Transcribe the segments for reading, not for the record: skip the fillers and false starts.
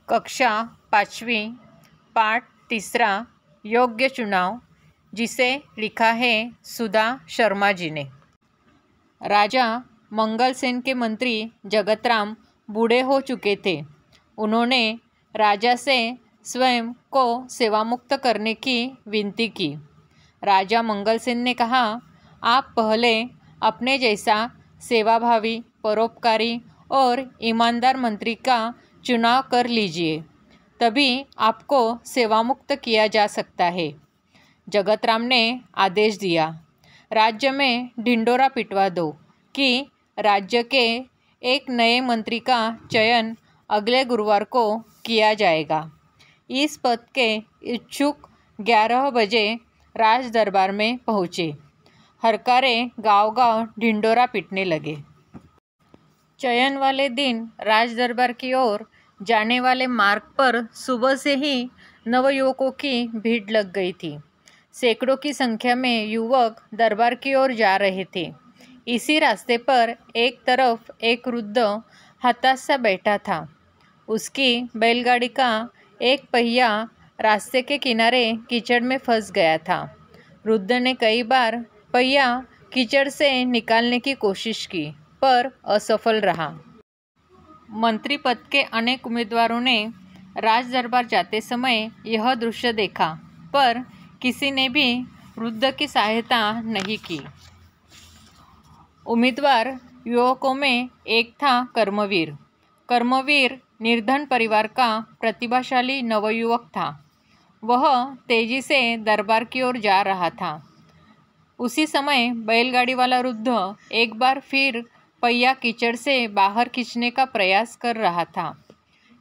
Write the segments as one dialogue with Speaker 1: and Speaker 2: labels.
Speaker 1: कक्षा 5वीं पाठ 3 योग्य चुनाव, जिसे लिखा है सुधा शर्मा जी ने। राजा मंगलसेन के मंत्री जगतराम बूढ़े हो चुके थे। उन्होंने राजा से स्वयं को सेवामुक्त करने की विनती की। राजा मंगलसेन ने कहा, आप पहले अपने जैसा सेवाभावी, परोपकारी और ईमानदार मंत्री का चुनाव कर लीजिए, तभी आपको सेवामुक्त किया जा सकता है। जगतराम ने आदेश दिया, राज्य में ढिंडोरा पिटवा दो कि राज्य के एक नए मंत्री का चयन अगले गुरुवार को किया जाएगा। इस पद के इच्छुक 11 बजे राज दरबार में पहुँचे। हरकारे गांव-गांव ढिंडोरा पीटने लगे। चयन वाले दिन राज दरबार की ओर जाने वाले मार्ग पर सुबह से ही नवयुवकों की भीड़ लग गई थी। सैकड़ों की संख्या में युवक दरबार की ओर जा रहे थे। इसी रास्ते पर एक तरफ एक वृद्ध हताश सा बैठा था। उसकी बैलगाड़ी का एक पहिया रास्ते के किनारे कीचड़ में फंस गया था। वृद्ध ने कई बार पहिया कीचड़ से निकालने की कोशिश की, पर असफल रहा। मंत्री पद के अनेक उम्मीदवारों ने राज दरबार जाते समय यह दृश्य देखा, पर किसी ने भी वृद्ध की सहायता नहीं की। उम्मीदवार युवकों में एक था कर्मवीर। कर्मवीर निर्धन परिवार का प्रतिभाशाली नवयुवक था। वह तेजी से दरबार की ओर जा रहा था। उसी समय बैलगाड़ी वाला वृद्ध एक बार फिर पहिया कीचड़ से बाहर खींचने का प्रयास कर रहा था।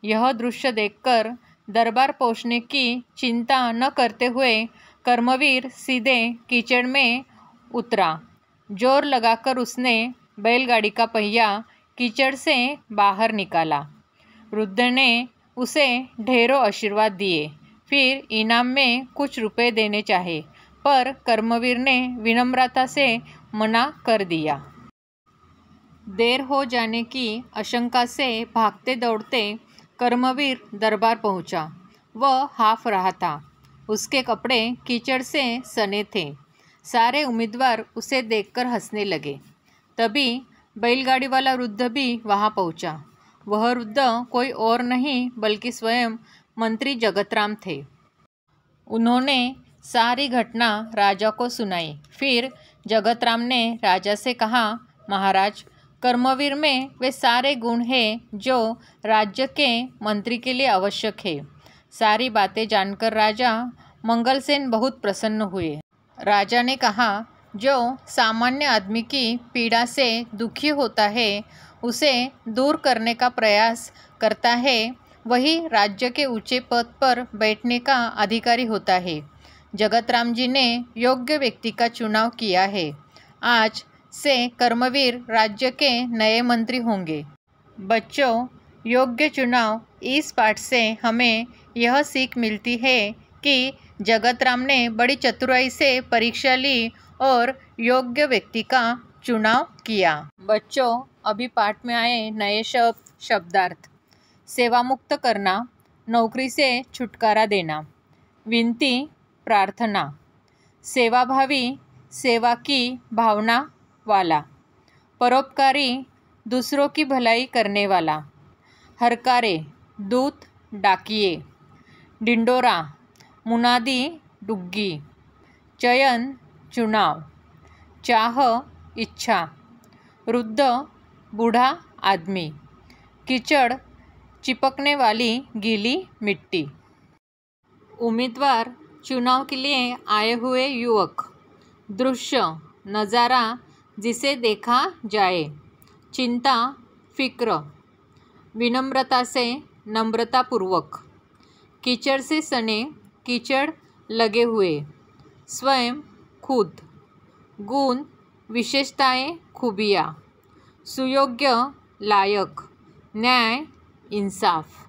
Speaker 1: यह दृश्य देखकर दरबार पहुंचने की चिंता न करते हुए कर्मवीर सीधे कीचड़ में उतरा। जोर लगाकर उसने बैलगाड़ी का पहिया कीचड़ से बाहर निकाला। वृद्ध ने उसे ढेरों आशीर्वाद दिए, फिर इनाम में कुछ रुपए देने चाहे, पर कर्मवीर ने विनम्रता से मना कर दिया। देर हो जाने की आशंका से भागते दौड़ते कर्मवीर दरबार पहुंचा। वह हाफ रहा था। उसके कपड़े कीचड़ से सने थे। सारे उम्मीदवार उसे देखकर हंसने लगे। तभी बैलगाड़ी वाला वृद्ध भी वहां पहुंचा। वह वृद्ध कोई और नहीं बल्कि स्वयं मंत्री जगतराम थे। उन्होंने सारी घटना राजा को सुनाई। फिर जगतराम ने राजा से कहा, महाराज, कर्मवीर में वे सारे गुण हैं जो राज्य के मंत्री के लिए आवश्यक है। सारी बातें जानकर राजा मंगलसेन बहुत प्रसन्न हुए। राजा ने कहा, जो सामान्य आदमी की पीड़ा से दुखी होता है, उसे दूर करने का प्रयास करता है, वही राज्य के ऊंचे पद पर बैठने का अधिकारी होता है। जगतराम जी ने योग्य व्यक्ति का चुनाव किया है। आज से कर्मवीर राज्य के नए मंत्री होंगे। बच्चों, योग्य चुनाव, इस पाठ से हमें यह सीख मिलती है कि जगतराम ने बड़ी चतुराई से परीक्षा ली और योग्य व्यक्ति का चुनाव किया। बच्चों, अभी पाठ में आए नए शब्दार्थ। सेवामुक्त करना, नौकरी से छुटकारा देना। विनती, प्रार्थना। सेवाभावी, सेवा की भावना वाला। परोपकारी, दूसरों की भलाई करने वाला। हरकारे, दूत, डाकिये। ढिंडोरा, मुनादी, डुग्गी। चयन, चुनाव। चाह, इच्छा। वृद्ध, बूढ़ा आदमी। कीचड़, चिपकने वाली गीली मिट्टी। उम्मीदवार, चुनाव के लिए आए हुए युवक। दृश्य, नज़ारा जिसे देखा जाए। चिंता, फिक्र। विनम्रता से, नम्रतापूर्वक। कीचड़ से सने, कीचड़ लगे हुए। स्वयं, खुद। गुण, विशेषताएं, खूबियाँ। सुयोग्य, लायक। न्याय, इंसाफ।